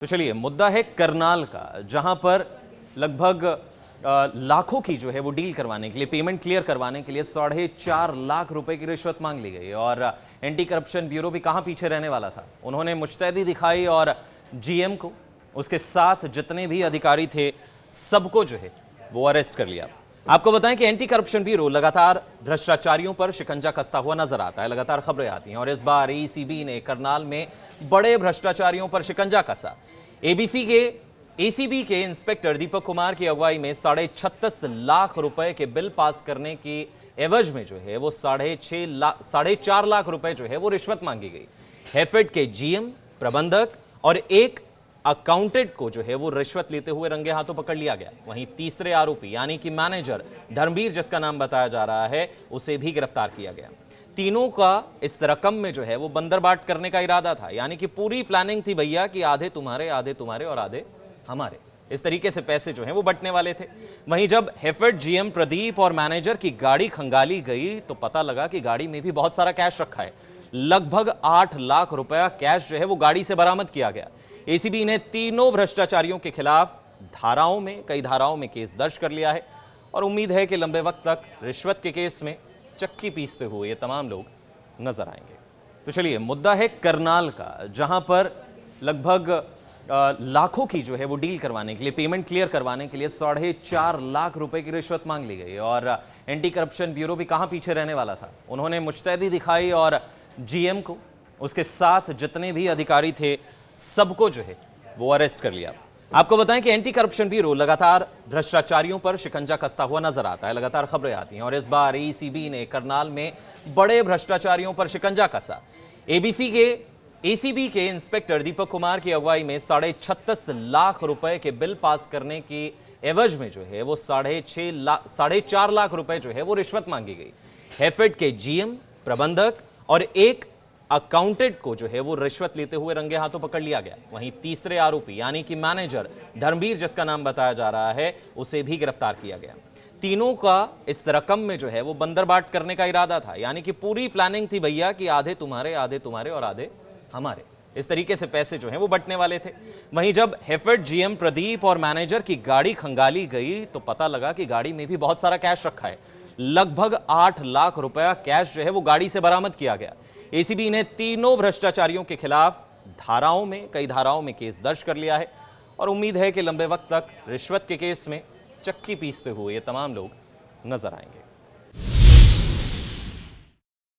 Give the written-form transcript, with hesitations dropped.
तो चलिए, मुद्दा है करनाल का, जहां पर लगभग लाखों की जो है वो डील करवाने के लिए, पेमेंट क्लियर करवाने के लिए 4.5 लाख रुपए की रिश्वत मांग ली गई। और एंटी करप्शन ब्यूरो भी कहां पीछे रहने वाला था। उन्होंने मुस्तैदी दिखाई और जीएम को, उसके साथ जितने भी अधिकारी थे, सबको जो है वो अरेस्ट कर लिया। आपको बताएं कि एंटी करप्शन ब्यूरो लगातार भ्रष्टाचारियों पर शिकंजा कसता हुआ नजर आता है। लगातार खबरें आती हैं और इस बार एसीबी ने करनाल में बड़े भ्रष्टाचारियों पर शिकंजा कसा। एसीबी के इंस्पेक्टर दीपक कुमार की अगुवाई में 36.5 लाख रुपए के बिल पास करने की एवज में जो है वो 4.5 लाख रुपए जो है वो रिश्वत मांगी गई। हैफेड के जीएम, प्रबंधक और एक अकाउंटेंट को जो है वो रिश्वत लेते हुए रंगे हाथों पकड़ लिया गया। वहीं तीसरे आरोपी यानी कि मैनेजर धर्मवीर, जिसका नाम बताया जा रहा है, उसे भी गिरफ्तार किया गया। तीनों का इस रकम में जो है वो बंदरबाट करने का इरादा था, यानी कि पूरी प्लानिंग थी भैया कि आधे तुम्हारे और आधे हमारे। इस तरीके से पैसे जो हैं वो बंटने वाले थे। वहीं जब हैफेड जीएम प्रदीप और मैनेजर की गाड़ी खंगाली गई तो पता लगा कि गाड़ी में भी बहुत सारा कैश रखा है। लगभग 8 लाख रुपया कैश जो है वो गाड़ी से बरामद किया गया। एसीबी ने तीनों भ्रष्टाचारियों के खिलाफ कई धाराओं में केस दर्ज कर लिया है और उम्मीद है कि लंबे वक्त तक रिश्वत के केस में चक्की पीसते हुए ये तमाम लोग नजर आएंगे। तो चलिए, मुद्दा है करनाल का, जहां पर लगभग लाखों की जो है वो डील करवाने के लिए, पेमेंट क्लियर करवाने के लिए 4.5 लाख रुपए की रिश्वत मांग ली गई। और एंटी करप्शन ब्यूरो भी कहां पीछे रहने वाला था। उन्होंने मुस्तैदी दिखाई और जीएम को, उसके साथ जितने भी अधिकारी थे, सबको जो है वो अरेस्ट कर लिया। आपको बताएं कि एंटी करप्शन ब्यूरो लगातार भ्रष्टाचारियों पर शिकंजा कसता हुआ नजर आता है। लगातार खबरें आती हैं और इस बार एसीबी ने करनाल में बड़े भ्रष्टाचारियों पर शिकंजा कसा। एसीबी के इंस्पेक्टर दीपक कुमार की अगुवाई में 36.5 लाख रुपए के बिल पास करने की एवज में जो है वो 4.5 लाख रुपए जो है वो रिश्वत मांगी गई। हैफेड के जीएम, प्रबंधक और एक अकाउंटेंट को जो है वो रिश्वत लेते हुए रंगे हाथों पकड़ लिया गया। वहीं तीसरे आरोपी यानी कि मैनेजर धर्मवीर, जिसका नाम बताया जा रहा है, उसे भी गिरफ्तार किया गया। तीनों का इस रकम में जो है वो बंदरबाट करने का इरादा था, यानी कि पूरी प्लानिंग थी भैया कि आधे तुम्हारे और आधे हमारे। इस तरीके से पैसे जो हैं वो बंटने वाले थे। वहीं जब हैफेड जीएम प्रदीप और मैनेजर की गाड़ी खंगाली गई तो पता लगा कि गाड़ी में भी बहुत सारा कैश रखा है। लगभग 8 लाख रुपया कैश जो है वो गाड़ी से बरामद किया गया। एसीबी ने तीनों भ्रष्टाचारियों के खिलाफ कई धाराओं में केस दर्ज कर लिया है और उम्मीद है कि लंबे वक्त तक रिश्वत के केस में चक्की पीसते हुए ये तमाम लोग नजर आएंगे।